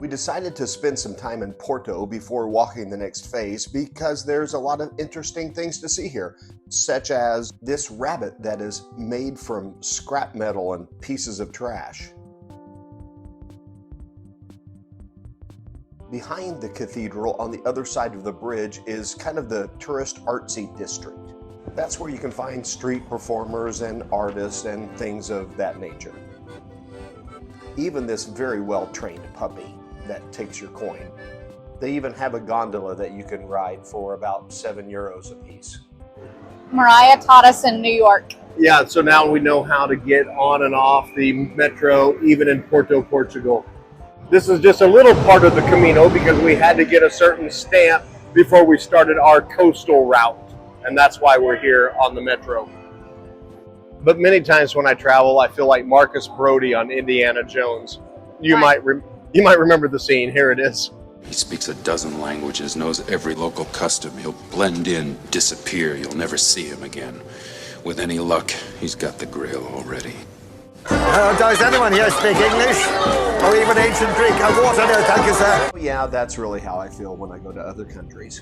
We decided to spend some time in Porto before walking the next phase because there's a lot of interesting things to see here, such as this rabbit that is made from scrap metal and pieces of trash. Behind the cathedral on the other side of the bridge is kind of the tourist artsy district. That's where you can find street performers and artists and things of that nature. Even this very well-trained puppy that takes your coin. They even have a gondola that you can ride for about €7 a piece. Mariah taught us in New York. Yeah, so now we know how to get on and off the metro, even in Porto, Portugal. This is just a little part of the Camino because we had to get a certain stamp before we started our coastal route. And that's why we're here on the metro. But many times when I travel, I feel like Marcus Brody on Indiana Jones. You might remember the scene. Here it is. He speaks a dozen languages, knows every local custom. He'll blend in, disappear. You'll never see him again. With any luck, he's got the grail already. Does anyone here speak English? Or even ancient Greek? Water, no, thank you, sir. Yeah, that's really how I feel when I go to other countries.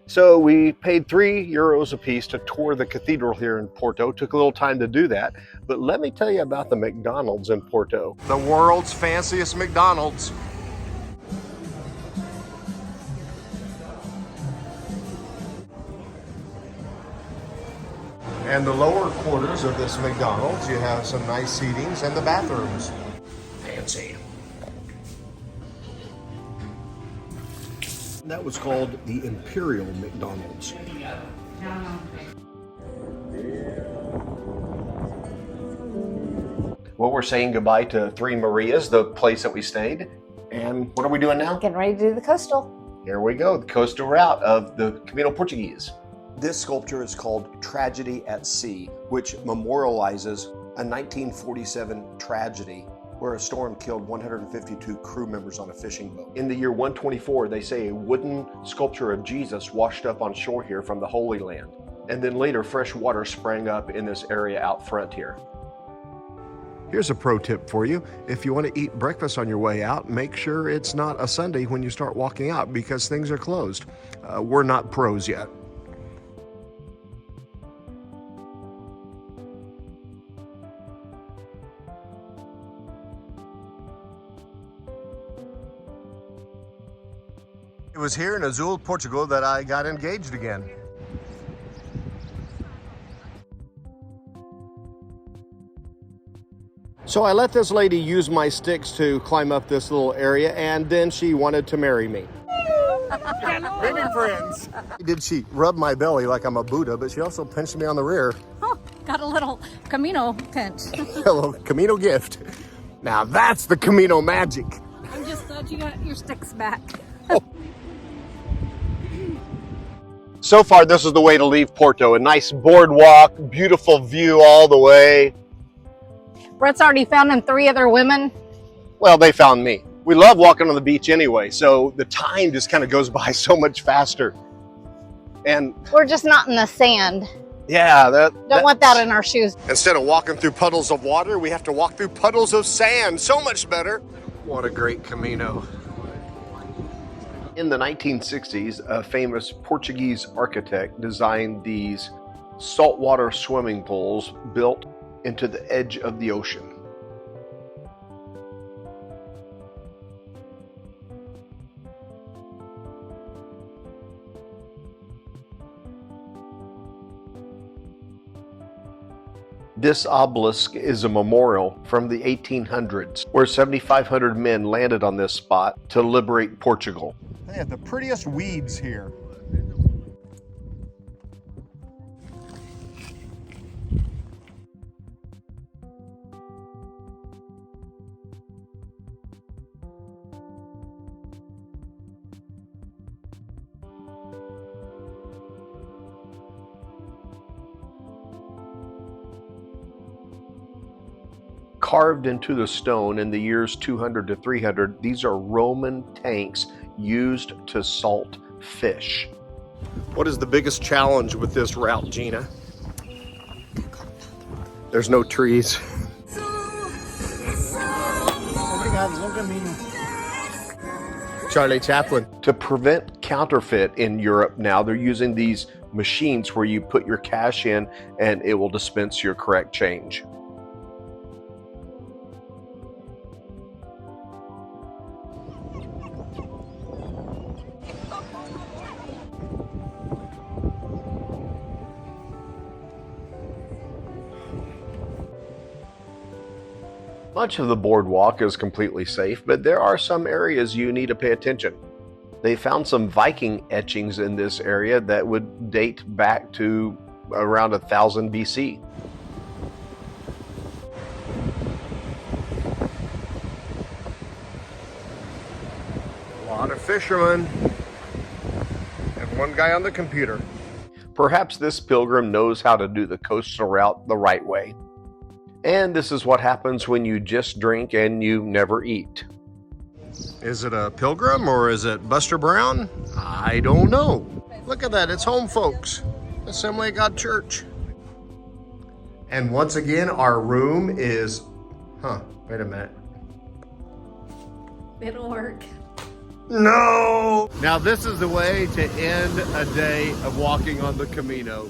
So we paid €3 a piece to tour the cathedral here in Porto. Took a little time to do that, but let me tell you about the McDonald's in Porto. The world's fanciest McDonald's. And the lower quarters of this McDonald's, you have some nice seatings and the bathrooms. Fancy. That was called the Imperial McDonald's. Well, we're saying goodbye to Three Marias, the place that we stayed. And what are we doing now? Getting ready to do the coastal. Here we go, the coastal route of the Camino Portuguese. This sculpture is called Tragedy at Sea, which memorializes a 1947 tragedy where a storm killed 152 crew members on a fishing boat. In the year 124, they say a wooden sculpture of Jesus washed up on shore here from the Holy Land. And then later, fresh water sprang up in this area out front here. Here's a pro tip for you. If you want to eat breakfast on your way out, make sure it's not a Sunday when you start walking out because things are closed. We're not pros yet. It was here in Azul, Portugal that I got engaged again. So I let this lady use my sticks to climb up this little area, and then she wanted to marry me. Maybe friends. Did she rub my belly like I'm a Buddha, but she also pinched me on the rear. Oh, got a little Camino pinch. A little Camino gift. Now that's the Camino magic. I'm just glad you got your sticks back. So far, this is the way to leave Porto. A nice boardwalk, beautiful view all the way. Brett's already found him 3 other women. Well, they found me. We love walking on the beach anyway, so the time just kind of goes by so much faster. And We're just not in the sand. yeah, Don't want that in our shoes. Instead of walking through puddles of water, we have to walk through puddles of sand. So much better. What a great Camino. In the 1960s, a famous Portuguese architect designed these saltwater swimming pools built into the edge of the ocean. This obelisk is a memorial from the 1800s where 7,500 men landed on this spot to liberate Portugal. They have the prettiest weeds here. Carved into the stone in the years 200 to 300, these are Roman tanks used to salt fish. What is the biggest challenge with this route, Gina? There's no trees. Charlie Chaplin. To prevent counterfeit in Europe now, they're using these machines where you put your cash in and it will dispense your correct change. Much of the boardwalk is completely safe, but there are some areas you need to pay attention. They found some Viking etchings in this area that would date back to around 1000 BC. A lot of fishermen and one guy on the computer. Perhaps this pilgrim knows how to do the coastal route the right way. And this is what happens when you just drink and you never eat. Is it a pilgrim or is it Buster Brown? I don't know. Look at that, it's home folks. Assembly of God Church. And once again, our room is, wait a minute. It'll work. No! Now this is the way to end a day of walking on the Camino.